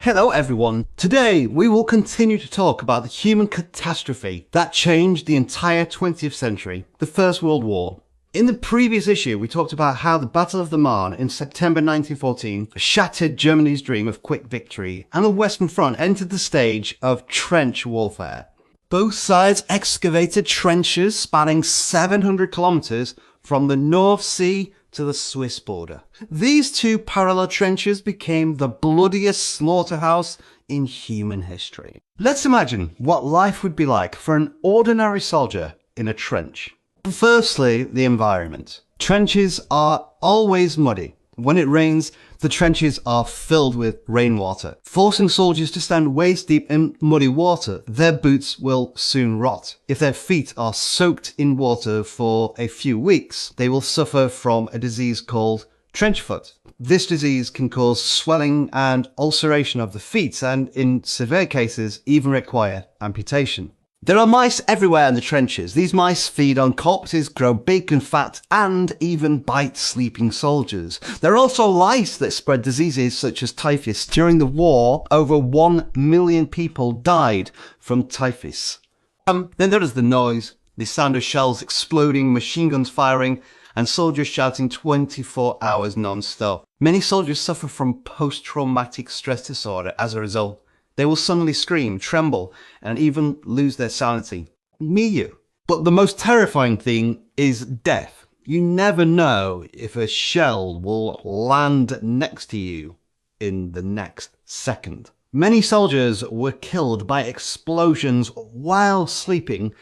Hello everyone. Today we will continue to talk about the human catastrophe that changed the entire 20th century, the First World War. In the previous issue we talked about how the Battle of the Marne in September 1914 shattered Germany's dream of quick victory and the Western Front entered the stage of trench warfare. Both sides excavated trenches spanning 700 kilometers from the North Sea to the Swiss border. These two parallel trenches became the bloodiest slaughterhouse in human history. Let's imagine what life would be like for an ordinary soldier in a trench. Firstly, the environment. Trenches are always muddy. When it rains, the trenches are filled with rainwater, forcing soldiers to stand waist deep in muddy water. Their boots will soon rot. If their feet are soaked in water for a few weeks, they will suffer from a disease called trench foot. This disease can cause swelling and ulceration of the feet and, in severe cases, even require amputation. There are mice everywhere in the trenches. These mice feed on corpses, grow big and fat, and even bite sleeping soldiers. There are also lice that spread diseases such as typhus. During the war, over 1 million people died from typhus. Then there is the noise, the sound of shells exploding, machine guns firing, and soldiers shouting 24 hours non-stop. Many soldiers suffer from post-traumatic stress disorder as a result. They will suddenly scream, tremble, and even lose their sanity. Me you. But the most terrifying thing is death. You never know if a shell will land next to you in the next second. Many soldiers were killed by explosions while sleeping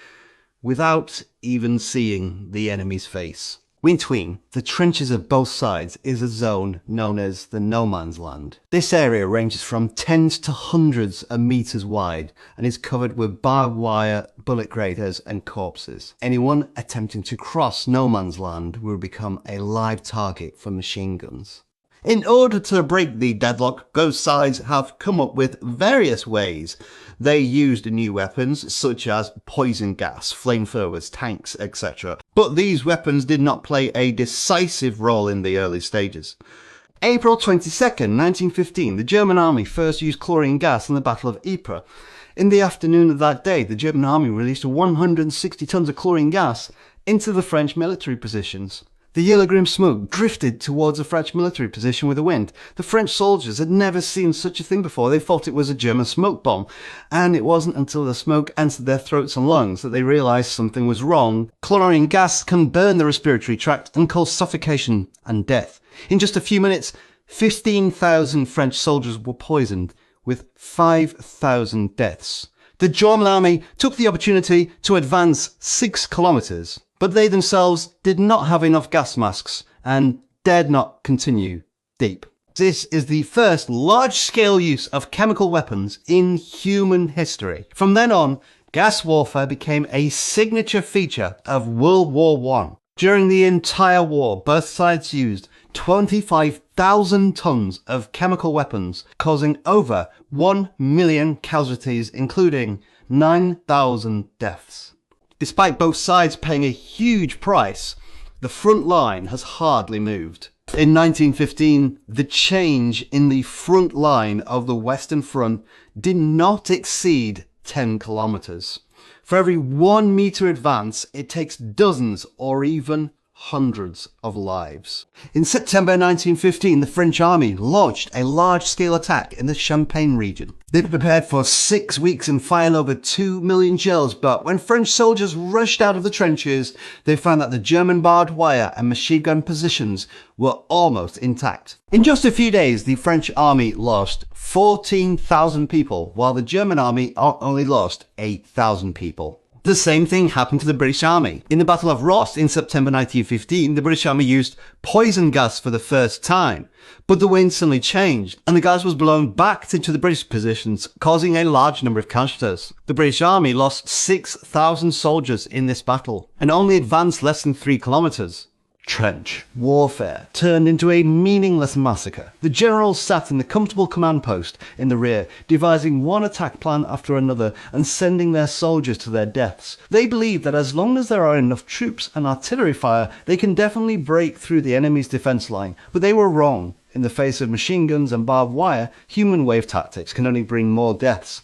without even seeing the enemy's face. Between the trenches of both sides is a zone known as the no man's land. This area ranges from tens to hundreds of meters wide and is covered with barbed wire, bullet graters and corpses. Anyone attempting to cross no man's land will become a live target for machine guns. In order to break the deadlock, both sides have come up with various ways. They used new weapons such as poison gas, flamethrowers, tanks, etc. But these weapons did not play a decisive role in the early stages. April 22nd, 1915, the German army first used chlorine gas in the Battle of Ypres. In the afternoon of that day, the German army released 160 tons of chlorine gas into the French military positions. The yellow green smoke drifted towards a French military position with the wind. The French soldiers had never seen such a thing before. They thought it was a German smoke bomb. And it wasn't until the smoke entered their throats and lungs that they realized something was wrong. Chlorine gas can burn the respiratory tract and cause suffocation and death. In just a few minutes, 15,000 French soldiers were poisoned, with 5,000 deaths. The German army took the opportunity to advance 6 kilometers. But they themselves did not have enough gas masks and dared not continue deep. This is the first large-scale use of chemical weapons in human history. From then on, gas warfare became a signature feature of World War I. During the entire war, both sides used 25,000 tons of chemical weapons, causing over 1 million casualties, including 9,000 deaths. Despite both sides paying a huge price, the front line has hardly moved. In 1915, the change in the front line of the Western Front did not exceed 10 kilometers. For every 1 meter advance, it takes dozens or even hundreds of lives. In September 1915, the French army launched a large-scale attack in the Champagne region. They prepared for 6 weeks and fired over 2 million shells, but when French soldiers rushed out of the trenches, they found that the German barbed wire and machine gun positions were almost intact. In just a few days, the French army lost 14,000 people, while the German army only lost 8,000 people. The same thing happened to the British Army. In the Battle of Ross in September 1915, the British Army used poison gas for the first time. But the wind suddenly changed, and the gas was blown back into the British positions, causing a large number of casualties. The British Army lost 6,000 soldiers in this battle, and only advanced less than 3 kilometers. Trench warfare turned into a meaningless massacre. The generals sat in the comfortable command post in the rear, devising one attack plan after another and sending their soldiers to their deaths. They believed that as long as there are enough troops and artillery fire, they can definitely break through the enemy's defense line. But they were wrong. In the face of machine guns and barbed wire, human wave tactics can only bring more deaths.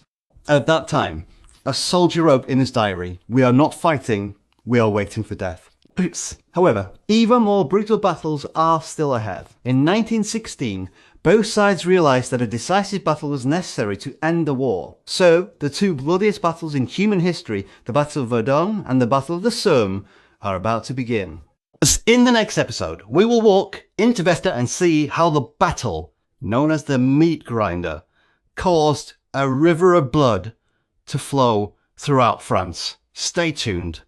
At that time, a soldier wrote in his diary, "We are not fighting, we are waiting for death." Oops. However, even more brutal battles are still ahead. In 1916, both sides realised that a decisive battle was necessary to end the war. So, the two bloodiest battles in human history, the Battle of Verdun and the Battle of the Somme, are about to begin. In the next episode, we will walk into Vesta and see how the battle, known as the meat grinder, caused a river of blood to flow throughout France. Stay tuned.